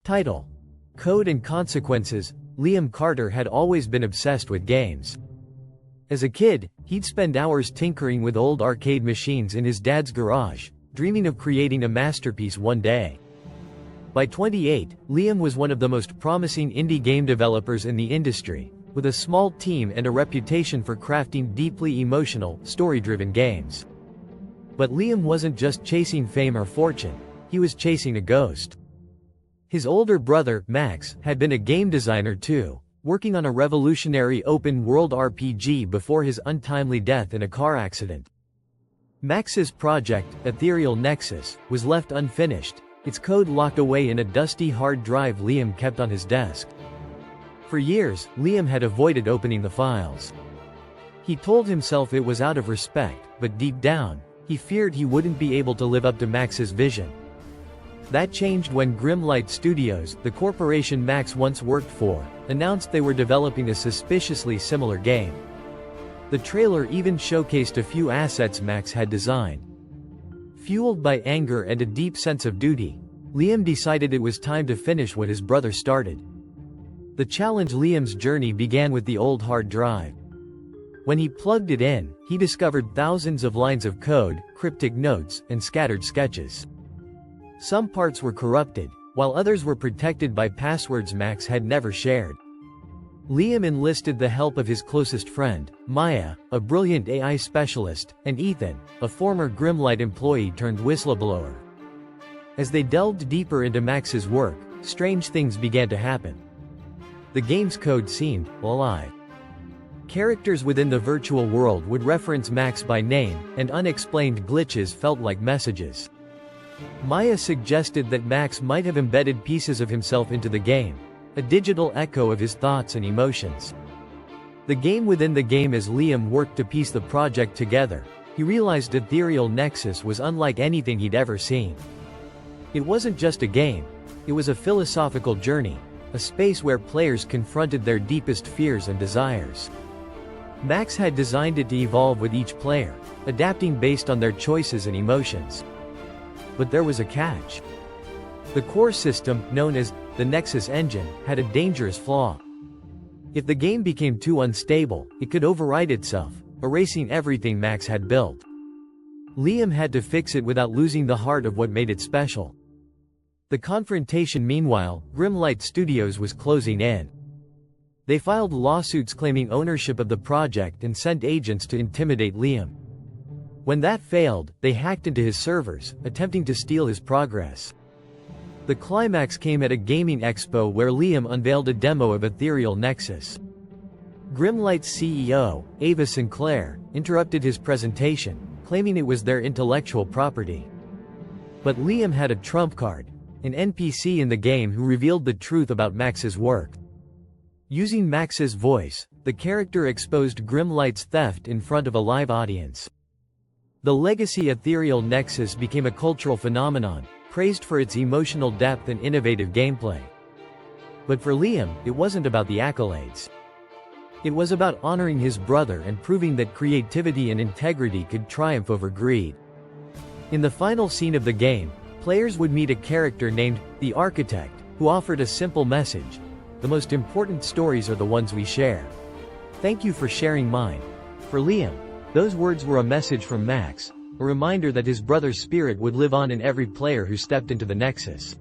Title: Code and Consequences. Liam Carter had always been obsessed with games. As a kid, he'd spend hours tinkering with old arcade machines in his dad's garage, dreaming of creating a masterpiece one day. By 28, Liam was one of the most promising indie game developers in the industry, with a small team and a reputation for crafting deeply emotional, story-driven games. But Liam wasn't just chasing fame or fortune, he was chasing a ghost. His older brother, Max, had been a game designer too, working on a revolutionary open-world RPG before his untimely death in a car accident. Max's project, Ethereal Nexus, was left unfinished, its code locked away in a dusty hard drive Liam kept on his desk. For years, Liam had avoided opening the files. He told himself it was out of respect, but deep down, he feared he wouldn't be able to live up to Max's vision. That changed when Grimlight Studios, the corporation Max once worked for, announced they were developing a suspiciously similar game. The trailer even showcased a few assets Max had designed. Fueled by anger and a deep sense of duty, Liam decided it was time to finish what his brother started. The challenge. Liam's journey began with the old hard drive. When he plugged it in, he discovered thousands of lines of code, cryptic notes, and scattered sketches. Some parts were corrupted, while others were protected by passwords Max had never shared. Liam enlisted the help of his closest friend, Maya, a brilliant AI specialist, and Ethan, a former Grimlight employee turned whistleblower. As they delved deeper into Max's work, strange things began to happen. The game's code seemed alive. Characters within the virtual world would reference Max by name, and unexplained glitches felt like messages. Maya suggested that Max might have embedded pieces of himself into the game, a digital echo of his thoughts and emotions. The game within the game. As Liam worked to piece the project together, he realized Ethereal Nexus was unlike anything he'd ever seen. It wasn't just a game, it was a philosophical journey, a space where players confronted their deepest fears and desires. Max had designed it to evolve with each player, adapting based on their choices and emotions. But there was a catch. The core system, known as the Nexus engine, had a dangerous flaw. If the game became too unstable, it could overwrite itself, erasing everything Max had built. Liam had to fix it without losing the heart of what made it special. The confrontation. Meanwhile, Grimlight Studios was closing in. They filed lawsuits claiming ownership of the project and sent agents to intimidate Liam. When that failed, they hacked into his servers, attempting to steal his progress. The climax came at a gaming expo where Liam unveiled a demo of Ethereal Nexus. Grimlight's CEO, Ava Sinclair, interrupted his presentation, claiming it was their intellectual property. But Liam had a trump card, an NPC in the game who revealed the truth about Max's work. Using Max's voice, the character exposed Grimlight's theft in front of a live audience. The legacy. Ethereal Nexus became a cultural phenomenon, praised for its emotional depth and innovative gameplay. But for Liam, it wasn't about the accolades. It was about honoring his brother and proving that creativity and integrity could triumph over greed. In the final scene of the game, players would meet a character named the Architect, who offered a simple message: the most important stories are the ones we share. Thank you for sharing mine. For Liam, those words were a message from Max, a reminder that his brother's spirit would live on in every player who stepped into the Nexus.